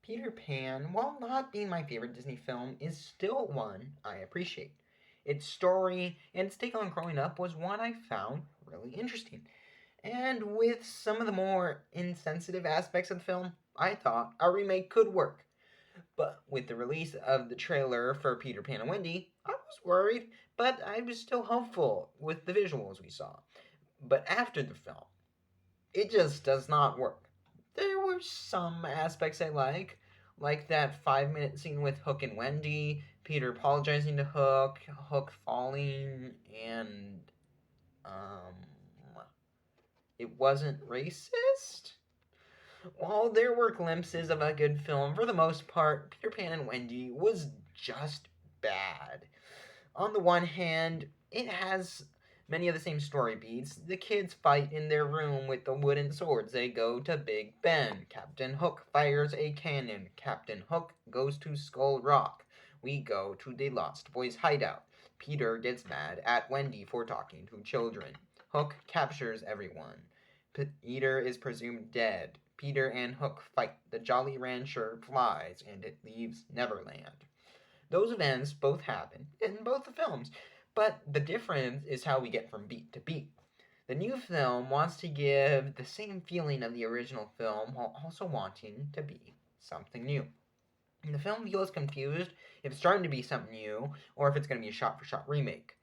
Peter Pan, while not being my favorite Disney film, is still one I appreciate. Its story and its take on growing up was one I found really interesting. And with some of the more insensitive aspects of the film, I thought a remake could work. But with the release of the trailer for Peter Pan and Wendy, I was worried, but I was still hopeful with the visuals we saw. But after the film, it just does not work. There were some aspects I like that 5 minute scene with Hook and Wendy, Peter apologizing to Hook, Hook falling, and um, it wasn't racist. While there were glimpses of a good film, for the most part, Peter Pan and Wendy was just bad. On the one hand, it has many of the same story beats. The kids fight in their room with the wooden swords. They go to Big Ben. Captain Hook fires a cannon. Captain Hook goes to Skull Rock. We go to the Lost Boys hideout. Peter gets mad at Wendy for talking to children. Hook captures everyone. Peter is presumed dead. Peter and Hook fight. The Jolly Rancher flies, and it leaves Neverland. Those events both happen in both the films, but the difference is how we get from beat to beat. The new film wants to give the same feeling of the original film while also wanting to be something new. And the film feels confused if it's trying to be something new or if it's going to be a shot for shot remake.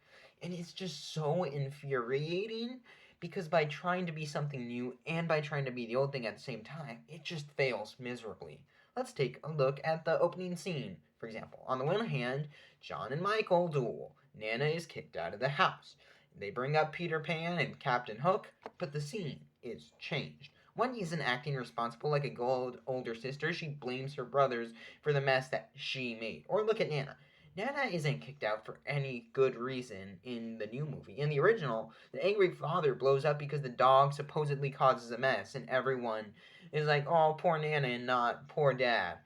And it's just so infuriating because by trying to be something new and by trying to be the old thing at the same time, it just fails miserably. Let's take a look at the opening scene. For example, on the one hand, John and Michael duel. Nana is kicked out of the house. They bring up Peter Pan and Captain Hook, but the scene is changed. Wendy isn't acting responsible like a good older sister. She blames her brothers for the mess that she made. Or look at Nana. Nana isn't kicked out for any good reason in the new movie. In the original, the angry father blows up because the dog supposedly causes a mess, and everyone is like, oh, poor Nana and not poor dad.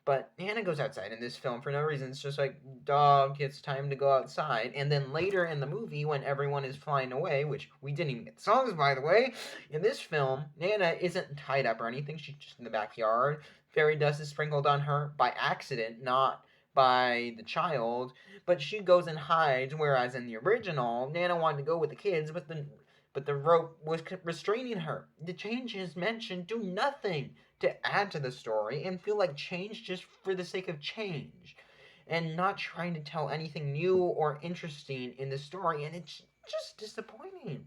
But Nana goes outside in this film for no reason. It's just like, dog, it's time to go outside. And then later in the movie, when everyone is flying away, which we didn't even get songs, by the way, in this film, Nana isn't tied up or anything. She's just in the backyard. Fairy dust is sprinkled on her by accident, not by the child, but she goes and hides, whereas in the original, Nana wanted to go with the kids, but the rope was restraining her. The changes mentioned do nothing to add to the story and feel like change just for the sake of change and not trying to tell anything new or interesting in the story, and it's just disappointing.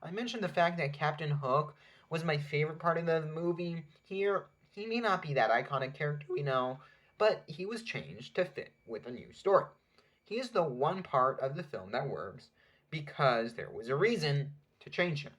I mentioned the fact that Captain Hook was my favorite part of the movie. Here, he may not be that iconic character we know, but he was changed to fit with a new story. He is the one part of the film that works because there was a reason to change him.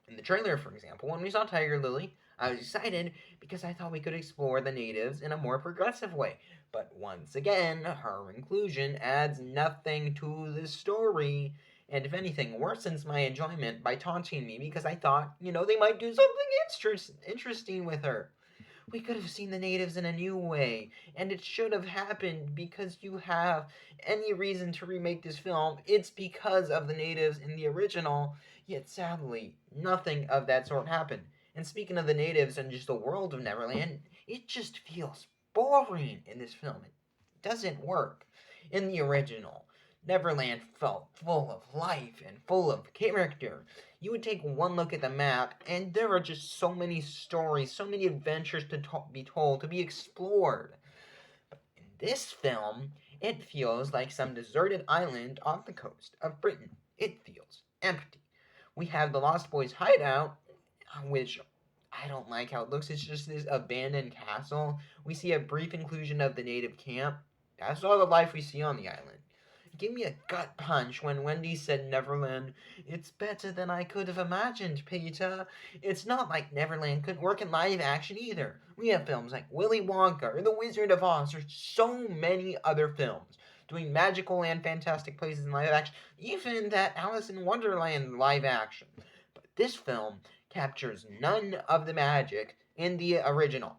In the trailer, for example, when we saw Tiger Lily, I was excited because I thought we could explore the natives in a more progressive way. But once again, her inclusion adds nothing to the story, and if anything, worsens my enjoyment by taunting me because I thought, they might do something interesting with her. We could have seen the natives in a new way, and it should have happened because you have any reason to remake this film, it's because of the natives in the original, yet sadly, nothing of that sort happened. And speaking of the natives and just the world of Neverland, it just feels boring in this film. It doesn't work. In the original, Neverland felt full of life and full of character. You would take one look at the map, and there are just so many stories, so many adventures to be told, to be explored. But in this film, it feels like some deserted island off the coast of Britain. It feels empty. We have the Lost Boys hideout, which I don't like how it looks. It's just this abandoned castle. We see a brief inclusion of the native camp. That's all the life we see on the island. Give me a gut punch when Wendy said Neverland. It's better than I could have imagined, Peter. It's not like Neverland couldn't work in live action either. We have films like Willy Wonka or The Wizard of Oz. There's so many other films doing magical and fantastic places in live action. Even that Alice in Wonderland live action. But this film captures none of the magic in the original.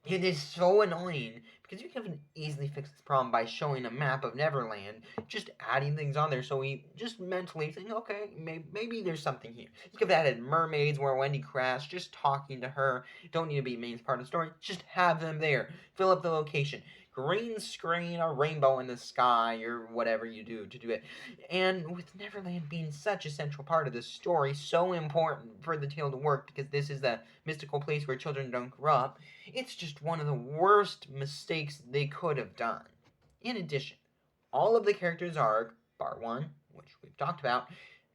It is so annoying Because you can easily fix this problem by showing a map of Neverland, just adding things on there so we just mentally think, okay, maybe there's something here. You could have added mermaids where Wendy crashed, just talking to her. Don't need to be main part of the story, just have them there. Fill up the location. Green screen a rainbow in the sky or whatever you do to do it. And with Neverland being such a central part of the story, so important for the tale to work because this is the mystical place where children don't grow up, it's just one of the worst mistakes they could have done. In addition, all of the characters' arc, bar one, which we've talked about,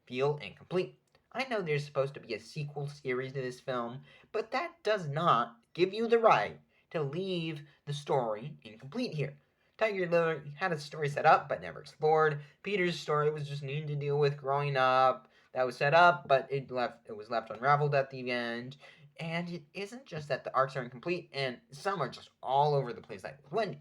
feel incomplete. I know there's supposed to be a sequel series to this film, but that does not give you the right to leave the story incomplete here. Tiger Lily had a story set up but never explored. Peter's story was just needing to deal with growing up. That was set up, but it was left unraveled at the end. And it isn't just that the arcs are incomplete, and some are just all over the place, like with Wendy.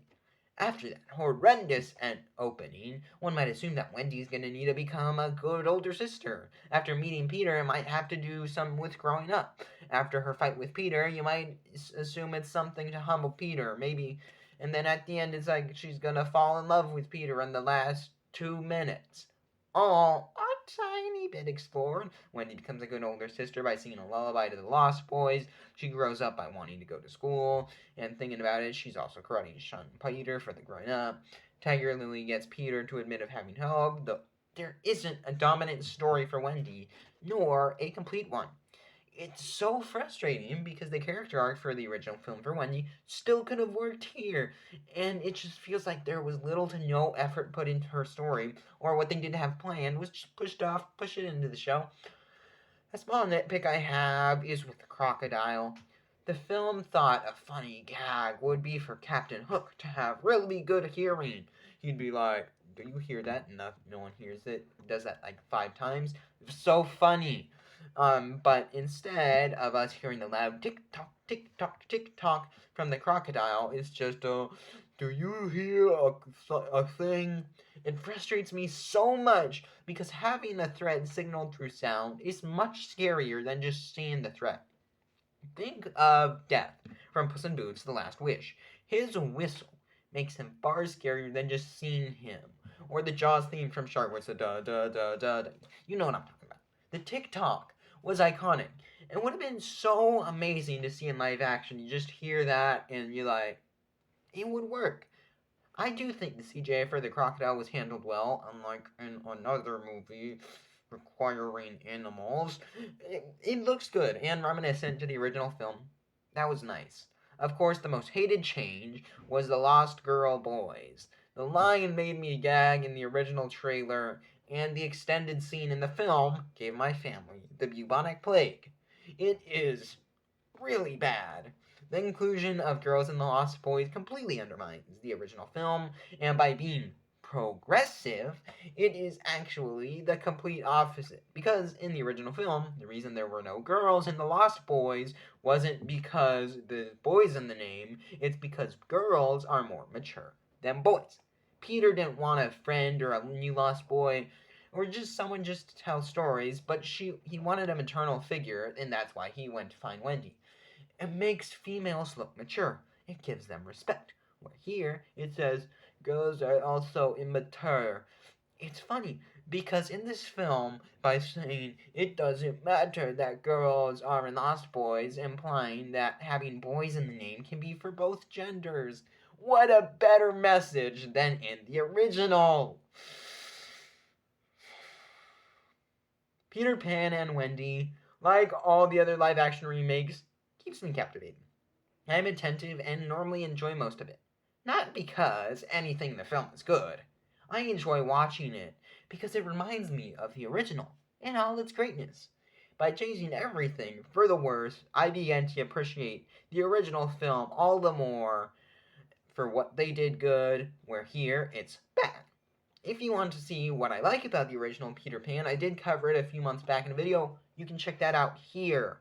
After that horrendous end opening, one might assume that Wendy's gonna need to become a good older sister. After meeting Peter, it might have to do some with growing up. After her fight with Peter, you might assume it's something to humble Peter, maybe. And then at the end, it's like she's gonna fall in love with Peter in the last 2 minutes. All a tiny bit explored. Wendy becomes a good older sister by singing a lullaby to the Lost Boys. She grows up by wanting to go to school. And thinking about it, she's also karate shun Peter for the growing up. Tiger Lily gets Peter to admit of having hope, though there isn't a dominant story for Wendy, nor a complete one. It's so frustrating because the character arc for the original film for Wendy still could have worked here, and it just feels like there was little to no effort put into her story, or what they did have planned was just push it into the show. A small nitpick I have is with the crocodile. The film thought a funny gag would be for Captain Hook to have really good hearing. He'd be like, "Do you hear that?" And no one hears it. Does that like 5 times. It's so funny. But instead of us hearing the loud tick tock from the crocodile, it's just a, "Do you hear a thing?" It frustrates me so much because having a threat signaled through sound is much scarier than just seeing the threat. Think of Death from Puss in Boots: The Last Wish. His whistle makes him far scarier than just seeing him. Or the Jaws theme from Shark, where it's a da da da da da. You know what I'm talking about. The tick tock was iconic. It would have been so amazing to see in live action. You just hear that and you're like, it would work. I do think the CGI for the crocodile was handled well, unlike in another movie requiring animals. It looks good and reminiscent to the original film. That was nice. Of course, the most hated change was the Lost Girl Boys. The line made me gag in the original trailer, and the extended scene in the film gave my family the bubonic plague. It is really bad. The inclusion of girls in the Lost Boys completely undermines the original film, and by being progressive, it is actually the complete opposite. Because in the original film, the reason there were no girls in the Lost Boys wasn't because the boys in the name, it's because girls are more mature than boys. Peter didn't want a friend or a new Lost Boy or just someone just to tell stories, but he wanted a maternal figure, and that's why he went to find Wendy. It makes females look mature. It gives them respect. Where here, it says, girls are also immature. It's funny, because in this film, by saying it doesn't matter that girls are in Lost Boys, implying that having boys in the name can be for both genders. What a better message than in the original! Peter Pan and Wendy, like all the other live action remakes, keeps me captivated. I'm attentive and normally enjoy most of it. Not because anything in the film is good. I enjoy watching it because it reminds me of the original and all its greatness. By changing everything for the worse, I began to appreciate the original film all the more for what they did good, where here it's bad. If you want to see what I like about the original Peter Pan, I did cover it a few months back in a video. You can check that out here.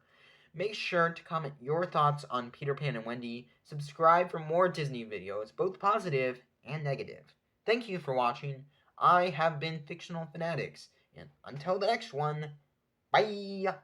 Make sure to comment your thoughts on Peter Pan and Wendy. Subscribe for more Disney videos, both positive and negative. Thank you for watching. I have been Fictional Fanatics, and until the next one, bye!